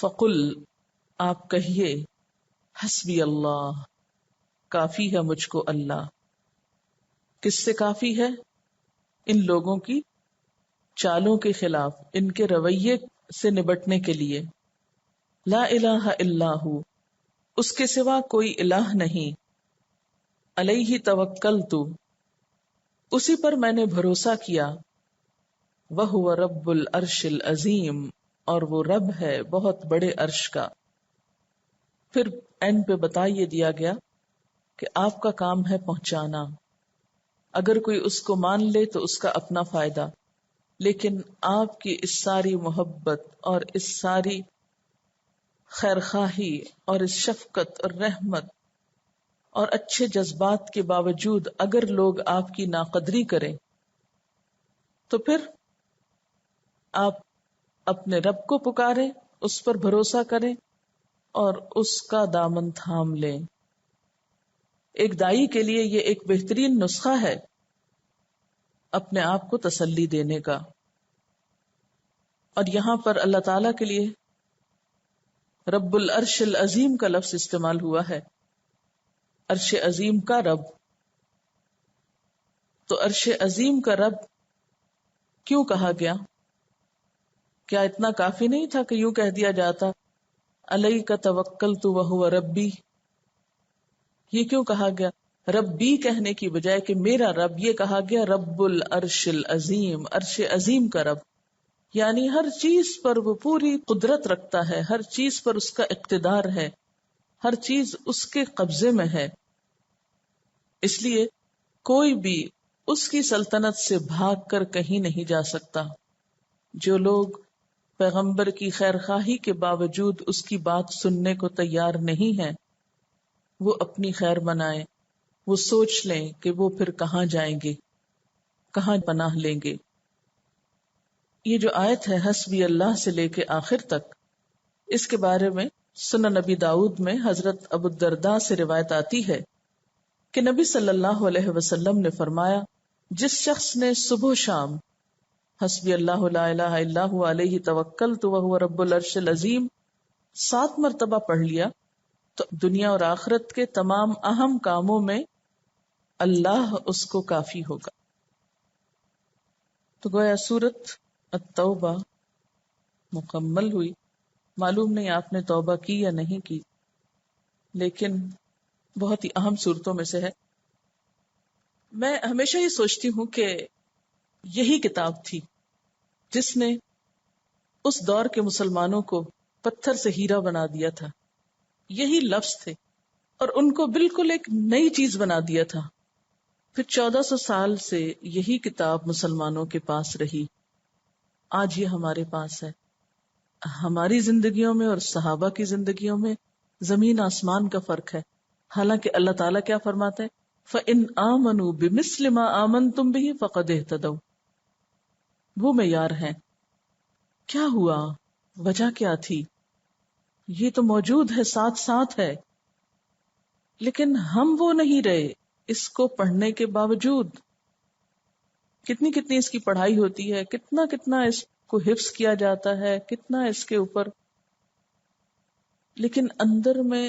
فقل، آپ کہیے، حسبی اللہ، کافی ہے مجھ کو اللہ. کس سے کافی ہے؟ ان لوگوں کی چالوں کے خلاف، ان کے رویے سے نبٹنے کے لیے. لا الہ الا ہو، اس کے سوا کوئی الہ نہیں. علیہ توکلت، اسی پر میں نے بھروسہ کیا. وہو رب العرش العظیم، اور وہ رب ہے بہت بڑے عرش کا. پھر اینڈ پہ بتا یہ دیا گیا کہ آپ کا کام ہے پہنچانا. اگر کوئی اس کو مان لے تو اس کا اپنا فائدہ، لیکن آپ کی اس ساری محبت اور اس ساری خیرخواہی اور اس شفقت اور رحمت اور اچھے جذبات کے باوجود اگر لوگ آپ کی ناقدری کریں تو پھر آپ اپنے رب کو پکاریں، اس پر بھروسہ کریں اور اس کا دامن تھام لیں. ایک دائی کے لیے یہ ایک بہترین نسخہ ہے اپنے آپ کو تسلی دینے کا. اور یہاں پر اللہ تعالی کے لیے رب العرش العظیم کا لفظ استعمال ہوا ہے، عرش عظیم کا رب. تو عرش عظیم کا رب کیوں کہا گیا؟ کیا اتنا کافی نہیں تھا کہ یوں کہہ دیا جاتا علیک توکلت وہو ربی؟ یہ کیوں کہا گیا ربی کہنے کی بجائے کہ میرا رب؟ یہ کہا گیا رب العرش العظیم، عرش عظیم کا رب. یعنی ہر چیز پر وہ پوری قدرت رکھتا ہے، ہر چیز پر اس کا اقتدار ہے، ہر چیز اس کے قبضے میں ہے. اس لیے کوئی بھی اس کی سلطنت سے بھاگ کر کہیں نہیں جا سکتا. جو لوگ پیغمبر کی خیرخواہی کے باوجود اس کی بات سننے کو تیار نہیں ہیں، وہ اپنی خیر بنائیں، وہ سوچ لیں کہ وہ پھر کہاں جائیں گے، کہاں پناہ لیں گے. یہ جو آیت ہے حسبی اللہ سے لے کے آخر تک، اس کے بارے میں سنن نبی داؤد میں حضرت ابو الدرداء سے روایت آتی ہے کہ نبی صلی اللہ علیہ وسلم نے فرمایا، جس شخص نے صبح و شام حسبی اللہ لا الہ الا هو علیہ توکلت وہو رب العرش العظیم 7 مرتبہ پڑھ لیا تو دنیا اور آخرت کے تمام اہم کاموں میں اللہ اس کو کافی ہوگا. تو گویا سورت التوبہ مکمل ہوئی. معلوم نہیں آپ نے توبہ کی یا نہیں کی، لیکن بہت ہی اہم صورتوں میں سے ہے. میں ہمیشہ یہ سوچتی ہوں کہ یہی کتاب تھی جس نے اس دور کے مسلمانوں کو پتھر سے ہیرا بنا دیا تھا. یہی لفظ تھے اور ان کو بالکل ایک نئی چیز بنا دیا تھا. پھر 1400 سال سے یہی کتاب مسلمانوں کے پاس رہی. آج یہ ہمارے پاس ہے. ہماری زندگیوں میں اور صحابہ کی زندگیوں میں زمین آسمان کا فرق ہے. حالانکہ اللہ تعالیٰ کیا فرماتے ہیں؟ فَإِنْ آمَنُوا بِمِثْلِ مَا آمَنْتُمْ بِهِ فَقَدْ اهْتَدَوْا. وہ معیار ہیں. کیا ہوا؟ وجہ کیا تھی؟ یہ تو موجود ہے، ساتھ ساتھ ہے، لیکن ہم وہ نہیں رہے. اس کو پڑھنے کے باوجود کتنی اس کی پڑھائی ہوتی ہے، کتنا اس کو حفظ کیا جاتا ہے، کتنا اس کے اوپر، لیکن اندر میں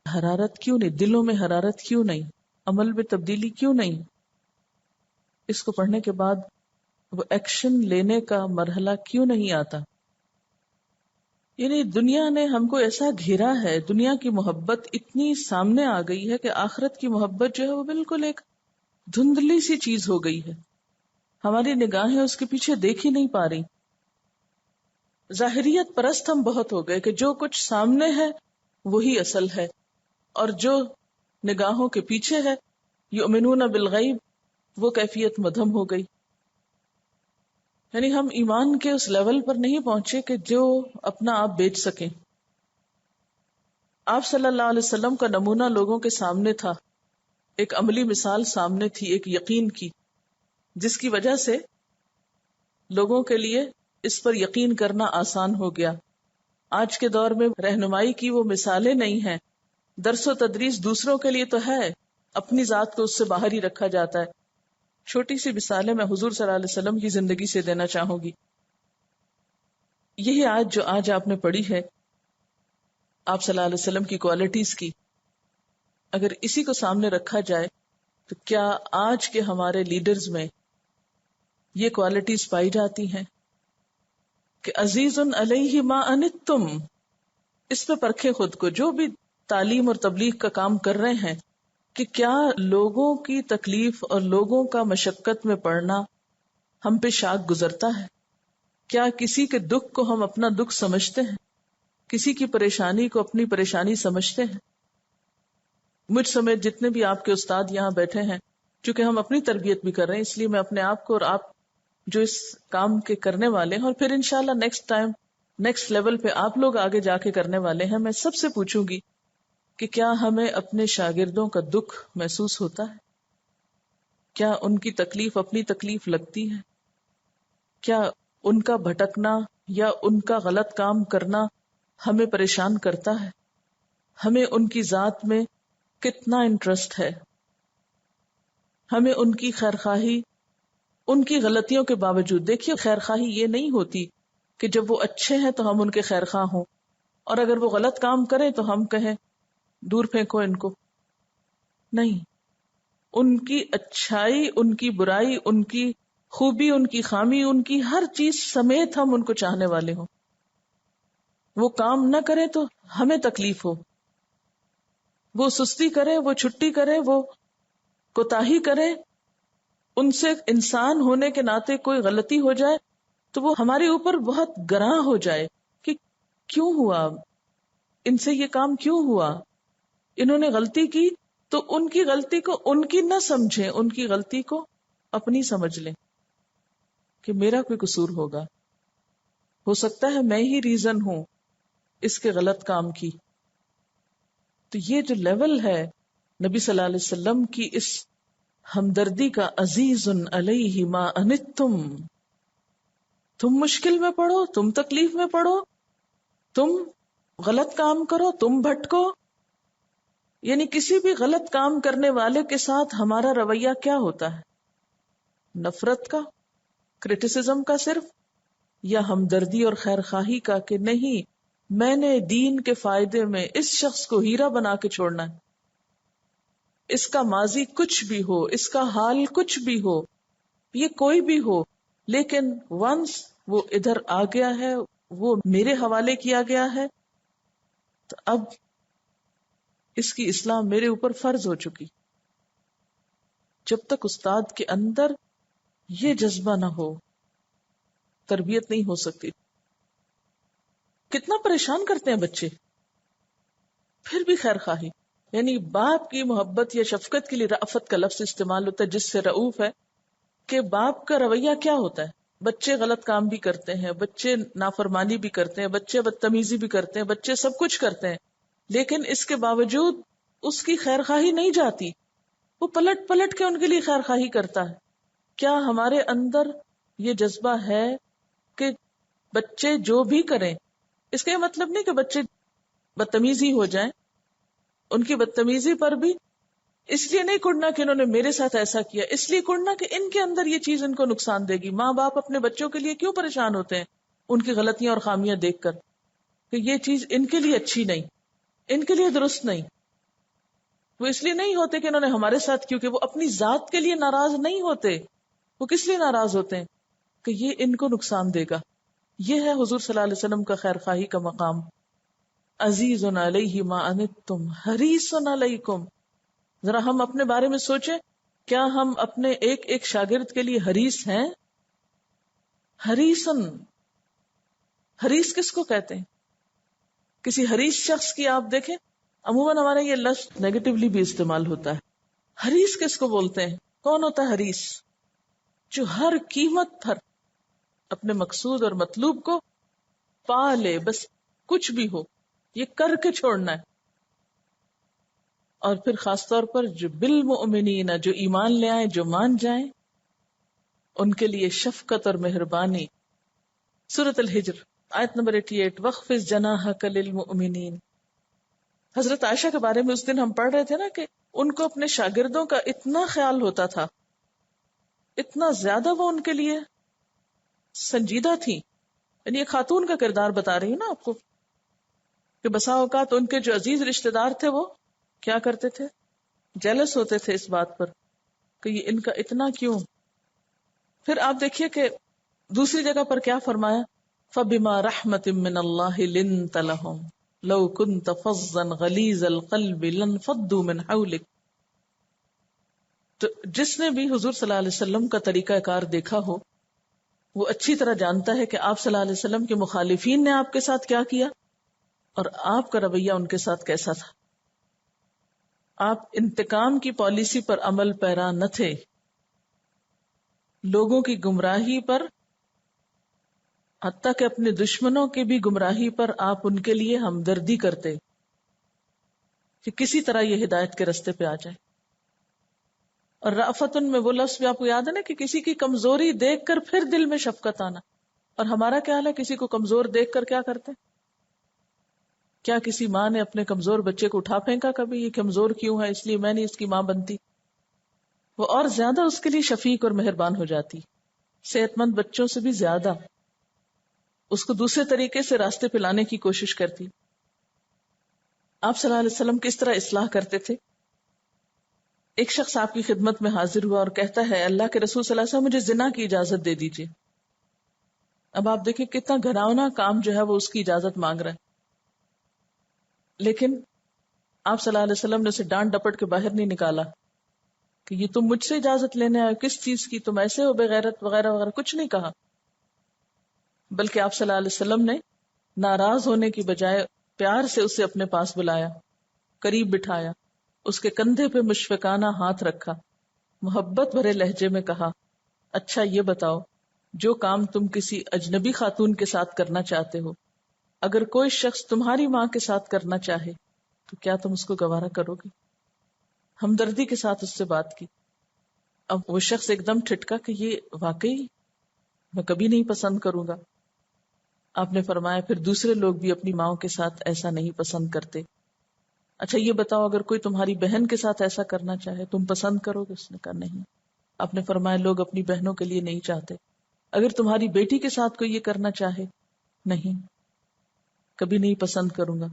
حرارت کیوں نہیں؟ دلوں میں حرارت کیوں نہیں؟ عمل میں تبدیلی کیوں نہیں؟ اس کو پڑھنے کے بعد وہ ایکشن لینے کا مرحلہ کیوں نہیں آتا؟ یعنی دنیا نے ہم کو ایسا گھیرا ہے، دنیا کی محبت اتنی سامنے آ گئی ہے کہ آخرت کی محبت جو ہے وہ بالکل ایک دھندلی سی چیز ہو گئی ہے. ہماری نگاہیں اس کے پیچھے دیکھ ہی نہیں پا رہی. ظاہریت پرست ہم بہت ہو گئے کہ جو کچھ سامنے ہے وہی اصل ہے، اور جو نگاہوں کے پیچھے ہے یؤمنون بالغیب، وہ کیفیت مدھم ہو گئی. یعنی ہم ایمان کے اس لیول پر نہیں پہنچے کہ جو اپنا آپ بیچ سکیں. آپ صلی اللہ علیہ وسلم کا نمونہ لوگوں کے سامنے تھا، ایک عملی مثال سامنے تھی، ایک یقین کی، جس کی وجہ سے لوگوں کے لیے اس پر یقین کرنا آسان ہو گیا. آج کے دور میں رہنمائی کی وہ مثالیں نہیں ہیں. درس و تدریس دوسروں کے لیے تو ہے، اپنی ذات کو اس سے باہر ہی رکھا جاتا ہے. چھوٹی سی مثالیں میں حضور صلی اللہ علیہ وسلم کی زندگی سے دینا چاہوں گی. یہی آج جو آج آپ نے پڑھی ہے آپ صلی اللہ علیہ وسلم کی کوالٹیز کی، اگر اسی کو سامنے رکھا جائے تو کیا آج کے ہمارے لیڈرز میں یہ کوالٹیز پائی جاتی ہیں کہ عزیز علیہ ما عنتم؟ اس پہ پرکھے خود کو، جو بھی تعلیم اور تبلیغ کا کام کر رہے ہیں، کہ کیا لوگوں کی تکلیف اور لوگوں کا مشقت میں پڑنا ہم پہ شاق گزرتا ہے؟ کیا کسی کے دکھ کو ہم اپنا دکھ سمجھتے ہیں؟ کسی کی پریشانی کو اپنی پریشانی سمجھتے ہیں؟ مجھ سمیت جتنے بھی آپ کے استاد یہاں بیٹھے ہیں، چونکہ ہم اپنی تربیت بھی کر رہے ہیں، اس لیے میں اپنے آپ کو اور آپ جو اس کام کے کرنے والے ہیں، اور پھر انشاءاللہ نیکسٹ ٹائم نیکسٹ لیول پہ آپ لوگ آگے جا کے کرنے والے ہیں، میں سب سے پوچھوں گی کہ کیا ہمیں اپنے شاگردوں کا دکھ محسوس ہوتا ہے؟ کیا ان کی تکلیف اپنی تکلیف لگتی ہے؟ کیا ان کا بھٹکنا یا ان کا غلط کام کرنا ہمیں پریشان کرتا ہے؟ ہمیں ان کی ذات میں کتنا انٹرسٹ ہے؟ ہمیں ان کی خیرخواہی، ان کی غلطیوں کے باوجود، دیکھیے خیرخواہی یہ نہیں ہوتی کہ جب وہ اچھے ہیں تو ہم ان کے خیرخواہ ہوں، اور اگر وہ غلط کام کریں تو ہم کہیں دور پھینکو ان کو. نہیں، ان کی اچھائی، ان کی برائی، ان کی خوبی، ان کی خامی، ان کی ہر چیز سمیت ہم ان کو چاہنے والے ہوں. وہ کام نہ کرے تو ہمیں تکلیف ہو، وہ سستی کرے، وہ چھٹی کرے، وہ کوتاہی کرے، ان سے انسان ہونے کے ناطے کوئی غلطی ہو جائے تو وہ ہمارے اوپر بہت گراں ہو جائے کہ کیوں ہوا، ان سے یہ کام کیوں ہوا، انہوں نے غلطی کی. تو ان کی غلطی کو ان کی نہ سمجھیں، ان کی غلطی کو اپنی سمجھ لیں کہ میرا کوئی قصور ہوگا، ہو سکتا ہے میں ہی ریزن ہوں اس کے غلط کام کی. تو یہ جو لیول ہے نبی صلی اللہ علیہ وسلم کی اس ہمدردی کا، عزیز علیہ ما عنتم، تم مشکل میں پڑو، تم تکلیف میں پڑو، تم غلط کام کرو، تم بھٹکو، یعنی کسی بھی غلط کام کرنے والے کے ساتھ ہمارا رویہ کیا ہوتا ہے؟ نفرت کا، کرٹیسزم کا صرف، یا ہمدردی اور خیرخواہی کا کہ نہیں میں نے دین کے فائدے میں اس شخص کو ہیرا بنا کے چھوڑنا ہے، اس کا ماضی کچھ بھی ہو، اس کا حال کچھ بھی ہو، یہ کوئی بھی ہو، لیکن ونس وہ ادھر آ گیا ہے، وہ میرے حوالے کیا گیا ہے، تو اب اس کی اصلاح میرے اوپر فرض ہو چکی. جب تک استاد کے اندر یہ جذبہ نہ ہو تربیت نہیں ہو سکتی. کتنا پریشان کرتے ہیں بچے، پھر بھی خیر خواہی، یعنی باپ کی محبت یا شفقت کے لیے رأفت کا لفظ استعمال ہوتا ہے، جس سے رؤوف ہے کہ باپ کا رویہ کیا ہوتا ہے. بچے غلط کام بھی کرتے ہیں، بچے نافرمانی بھی کرتے ہیں، بچے بدتمیزی بھی کرتے ہیں، بچے سب کچھ کرتے ہیں، لیکن اس کے باوجود اس کی خیر خواہی نہیں جاتی، وہ پلٹ پلٹ کے ان کے لیے خیر خواہی کرتا ہے. کیا ہمارے اندر یہ جذبہ ہے کہ بچے جو بھی کریں، اس کا یہ مطلب نہیں کہ بچے بدتمیزی ہو جائیں، ان کی بدتمیزی پر بھی اس لیے نہیں کڑنا کہ انہوں نے میرے ساتھ ایسا کیا، اس لیے کڑنا کہ ان کے اندر یہ چیز ان کو نقصان دے گی. ماں باپ اپنے بچوں کے لیے کیوں پریشان ہوتے ہیں ان کی غلطیاں اور خامیاں دیکھ کر کہ یہ چیز ان کے لیے اچھی نہیں، ان کے لیے درست نہیں. وہ اس لیے نہیں ہوتے کہ انہوں نے ہمارے ساتھ، کیونکہ وہ اپنی ذات کے لیے ناراض نہیں ہوتے. وہ کس لیے ناراض ہوتے ہیں؟ کہ یہ ان کو نقصان دے گا. یہ ہے حضور صلی اللہ علیہ وسلم کا خیر خواہی کا مقام. عزیز علیہ ما عنتم حریص علیکم. ذرا ہم اپنے بارے میں سوچیں، کیا ہم اپنے ایک ایک شاگرد کے لیے حریص ہیں؟ حریصن، حریص کس کو کہتے ہیں؟ کسی حریص شخص کی آپ دیکھیں، عموماً ہمارے یہ لفظ نیگیٹولی بھی استعمال ہوتا ہے. حریص کس کو بولتے ہیں؟ کون ہوتا ہے حریص؟ جو ہر قیمت پر اپنے مقصود اور مطلوب کو پا لے، بس کچھ بھی ہو یہ کر کے چھوڑنا ہے. اور پھر خاص طور پر جو بالمؤمنین، جو ایمان لے آئیں، جو مان جائیں، ان کے لیے شفقت اور مہربانی. سورۃ الحجر آیت نمبر 88، وَخْفِضْ جَنَاحَكَ لِلْمُؤْمِنِينَ. حضرت عائشہ کے بارے میں اس دن ہم پڑھ رہے تھے نا کہ ان کو اپنے شاگردوں کا اتنا خیال ہوتا تھا، اتنا زیادہ وہ ان کے لیے سنجیدہ تھی. یعنی یہ خاتون کا کردار بتا رہی ہے نا آپ کو کہ بسا اوقات ان کے جو عزیز رشتہ دار تھے وہ کیا کرتے تھے؟ جیلس ہوتے تھے اس بات پر کہ یہ ان کا اتنا کیوں. پھر آپ دیکھیے کہ دوسری جگہ پر کیا فرمایا، فَبِمَا رَحْمَةٍ مِّنَ اللَّهِ لِنْتَ لَهُمْ لَوْ كُنْتَ فَظًّا غَلِيظَ الْقَلْبِ لَانفَضُّوا مِنْ حَوْلِكَ. تو جس نے بھی حضور صلی اللہ علیہ وسلم کا طریقہ کار دیکھا ہو وہ اچھی طرح جانتا ہے کہ آپ صلی اللہ علیہ وسلم کے مخالفین نے آپ کے ساتھ کیا کیا اور آپ کا رویہ ان کے ساتھ کیسا تھا. آپ انتقام کی پالیسی پر عمل پیرا نہ تھے، لوگوں کی گمراہی پر، حتیٰ کہ اپنے دشمنوں کی بھی گمراہی پر آپ ان کے لیے ہمدردی کرتے کہ کسی طرح یہ ہدایت کے رستے پہ آ جائے. اور رأفتن میں وہ لفظ بھی آپ کو یاد ہے نا کہ کسی کی کمزوری دیکھ کر پھر دل میں شفقت آنا. اور ہمارا کیا حال ہے، کسی کو کمزور دیکھ کر کیا کرتے؟ کیا کسی ماں نے اپنے کمزور بچے کو اٹھا پھینکا کبھی؟ یہ کمزور کیوں ہے اس لیے میں نہیں اس کی ماں بنتی. وہ اور زیادہ اس کے لیے شفیق اور مہربان ہو جاتی، صحت مند بچوں سے بھی زیادہ اس کو دوسرے طریقے سے راستے پہ لانے کی کوشش کرتی. آپ صلی اللہ علیہ وسلم کس طرح اصلاح کرتے تھے؟ ایک شخص آپ کی خدمت میں حاضر ہوا اور کہتا ہے اللہ کے رسول صلی اللہ علیہ وسلم مجھے زنا کی اجازت دے دیجیے. اب آپ دیکھیں کتنا گھناؤنا کام جو ہے وہ اس کی اجازت مانگ رہا ہے، لیکن آپ صلی اللہ علیہ وسلم نے اسے ڈانٹ ڈپٹ کے باہر نہیں نکالا کہ یہ تم مجھ سے اجازت لینے آئے، کس چیز کی، تم ایسے ہو بے غیرت وغیرہ وغیرہ، کچھ نہیں کہا. بلکہ آپ صلی اللہ علیہ وسلم نے ناراض ہونے کی بجائے پیار سے اسے اپنے پاس بلایا، قریب بٹھایا، اس کے کندھے پہ مشفقانہ ہاتھ رکھا، محبت بھرے لہجے میں کہا اچھا یہ بتاؤ جو کام تم کسی اجنبی خاتون کے ساتھ کرنا چاہتے ہو اگر کوئی شخص تمہاری ماں کے ساتھ کرنا چاہے تو کیا تم اس کو گوارا کرو گے؟ ہمدردی کے ساتھ اس سے بات کی. اب وہ شخص ایک دم ٹھٹکا کہ یہ واقعی میں کبھی نہیں پسند کروں گا. آپ نے فرمایا پھر دوسرے لوگ بھی اپنی ماں کے ساتھ ایسا نہیں پسند کرتے. اچھا یہ بتاؤ اگر کوئی تمہاری بہن کے ساتھ ایسا کرنا چاہے تم پسند کرو گے؟ اس نے کہا نہیں. آپ نے فرمایا لوگ اپنی بہنوں کے لیے نہیں چاہتے. اگر تمہاری بیٹی کے ساتھ کوئی یہ کرنا چاہے؟ نہیں، کبھی نہیں پسند کروں گا.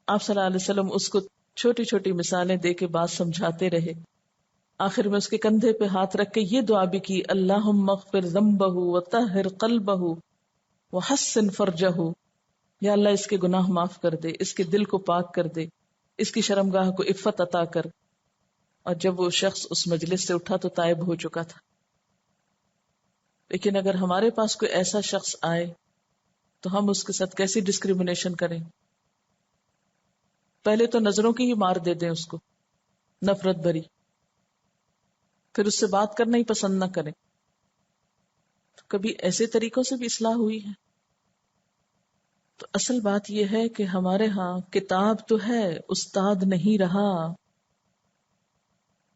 آپ صلی اللہ علیہ وسلم اس کو چھوٹی چھوٹی مثالیں دے کے بات سمجھاتے رہے. آخر میں اس کے کندھے پہ ہاتھ رکھ کے یہ دعا بھی کی اللہم اغفر ذنبہ وطہر قلبہ وحسن فرجہ. یا اللہ اس کے گناہ معاف کر دے، اس کے دل کو پاک کر دے، اس کی شرمگاہ کو عفت عطا کر. اور جب وہ شخص اس مجلس سے اٹھا تو تائب ہو چکا تھا. لیکن اگر ہمارے پاس کوئی ایسا شخص آئے تو ہم اس کے ساتھ کیسی ڈسکریمنیشن کریں؟ پہلے تو نظروں کی ہی مار دے دیں اس کو، نفرت بھری، پھر اس سے بات کرنا ہی پسند نہ کریں. تو کبھی ایسے طریقوں سے بھی اصلاح ہوئی ہے؟ تو اصل بات یہ ہے کہ ہمارے ہاں کتاب تو ہے، استاد نہیں رہا.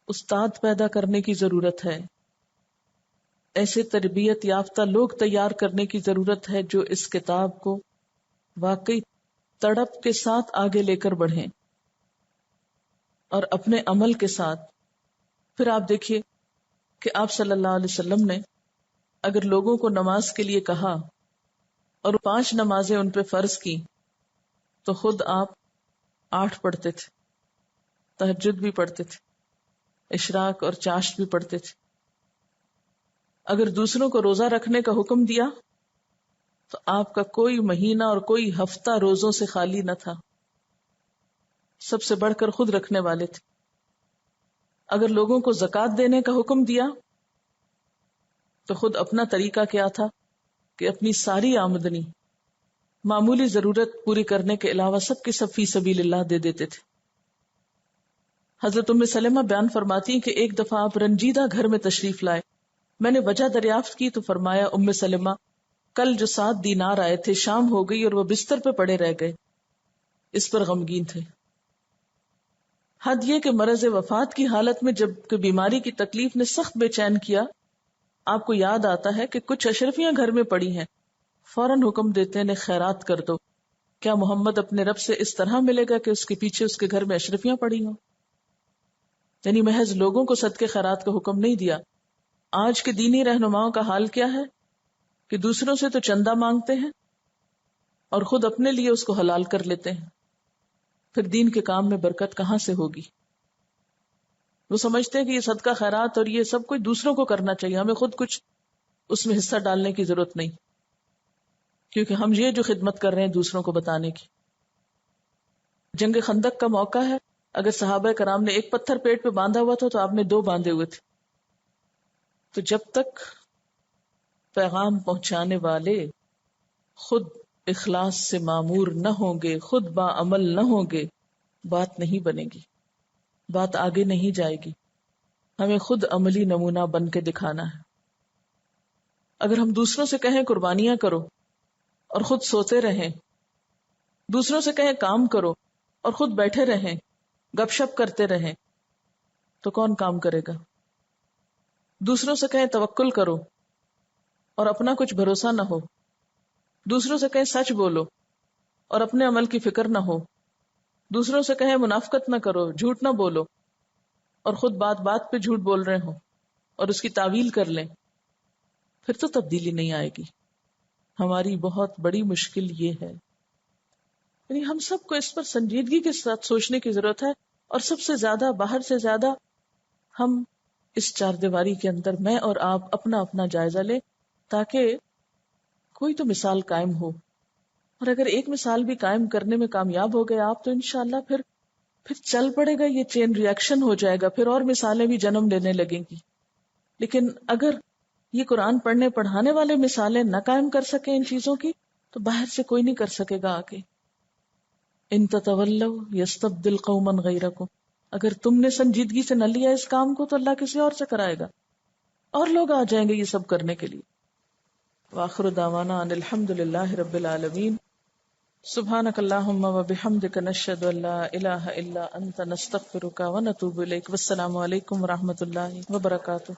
استاد پیدا کرنے کی ضرورت ہے، ایسے تربیت یافتہ لوگ تیار کرنے کی ضرورت ہے جو اس کتاب کو واقعی تڑپ کے ساتھ آگے لے کر بڑھیں اور اپنے عمل کے ساتھ. پھر آپ دیکھیے کہ آپ صلی اللہ علیہ وسلم نے اگر لوگوں کو نماز کے لیے کہا اور 5 نمازیں ان پہ فرض کی تو خود آپ 8 پڑھتے تھے، تہجد بھی پڑھتے تھے، اشراق اور چاشت بھی پڑھتے تھے. اگر دوسروں کو روزہ رکھنے کا حکم دیا تو آپ کا کوئی مہینہ اور کوئی ہفتہ روزوں سے خالی نہ تھا، سب سے بڑھ کر خود رکھنے والے تھے. اگر لوگوں کو زکوٰۃ دینے کا حکم دیا تو خود اپنا طریقہ کیا تھا کہ اپنی ساری آمدنی معمولی ضرورت پوری کرنے کے علاوہ سب کی سب فی سبیل اللہ دے دیتے تھے. حضرت ام سلمہ بیان فرماتی ہیں کہ ایک دفعہ آپ رنجیدہ گھر میں تشریف لائے. میں نے وجہ دریافت کی تو فرمایا ام سلمہ کل جو 7 دینار آئے تھے شام ہو گئی اور وہ بستر پہ پڑے رہ گئے. اس پر غمگین تھے. حد یہ کہ مرض وفات کی حالت میں جب کہ بیماری کی تکلیف نے سخت بے چین کیا، آپ کو یاد آتا ہے کہ کچھ اشرفیاں گھر میں پڑی ہیں، فوراً حکم دیتے ہیں خیرات کر دو. کیا محمد اپنے رب سے اس طرح ملے گا کہ اس کے پیچھے اس کے گھر میں اشرفیاں پڑی ہوں؟ یعنی محض لوگوں کو صدقے خیرات کا حکم نہیں دیا. آج کے دینی رہنماؤں کا حال کیا ہے کہ دوسروں سے تو چندہ مانگتے ہیں اور خود اپنے لیے اس کو حلال کر لیتے ہیں، پھر دین کے کام میں برکت کہاں سے ہوگی؟ وہ سمجھتے ہیں کہ یہ صدقہ خیرات اور یہ سب کچھ دوسروں کو کرنا چاہیے، ہمیں خود کچھ اس میں حصہ ڈالنے کی ضرورت نہیں، کیونکہ ہم یہ جو خدمت کر رہے ہیں دوسروں کو بتانے کی۔ جنگ خندق کا موقع ہے، اگر صحابہ کرام نے ایک پتھر پیٹ پہ باندھا ہوا تھا تو آپ نے 2 باندھے ہوئے تھے۔ تو جب تک پیغام پہنچانے والے خود اخلاص سے معمور نہ ہوں گے، خود باعمل نہ ہوں گے، بات نہیں بنے گی، بات آگے نہیں جائے گی۔ ہمیں خود عملی نمونہ بن کے دکھانا ہے۔ اگر ہم دوسروں سے کہیں قربانیاں کرو اور خود سوتے رہیں، دوسروں سے کہیں کام کرو اور خود بیٹھے رہیں، گپ شپ کرتے رہیں، تو کون کام کرے گا؟ دوسروں سے کہیں توکل کرو اور اپنا کچھ بھروسہ نہ ہو، دوسروں سے کہیں سچ بولو اور اپنے عمل کی فکر نہ ہو، دوسروں سے کہیں منافقت نہ کرو، جھوٹ نہ بولو، اور خود بات بات پہ جھوٹ بول رہے ہوں اور اس کی تعویل کر لیں، پھر تو تبدیلی نہیں آئے گی۔ ہماری بہت بڑی مشکل یہ ہے، یعنی ہم سب کو اس پر سنجیدگی کے ساتھ سوچنے کی ضرورت ہے، اور سب سے زیادہ، باہر سے زیادہ، ہم اس 4 دیواری کے اندر میں اور آپ اپنا اپنا جائزہ لیں، تاکہ کوئی تو مثال قائم ہو۔ اور اگر ایک مثال بھی قائم کرنے میں کامیاب ہو گئے آپ، تو انشاءاللہ پھر چل پڑے گا، یہ چین ریاکشن ہو جائے گا، پھر اور مثالیں بھی جنم لینے لگیں گی۔ لیکن اگر یہ قرآن پڑھنے پڑھانے والے مثالیں نہ قائم کر سکیں ان چیزوں کی، تو باہر سے کوئی نہیں کر سکے گا آگے۔ ان تتولوا یستبدل قوما غیرکم، اگر تم نے سنجیدگی سے نہ لیا اس کام کو تو اللہ کسی اور سے کرائے گا، اور لوگ آ جائیں گے یہ سب کرنے کے لیے۔ وآخر دعوانا ان الحمد للہ رب العالمین۔ سبحانک اللہم وبحمدک نشہد ان لا الہ الا انت نستغفرک ونتوب الیک۔ والسلام علیکم ورحمۃ اللہ وبرکاتہ۔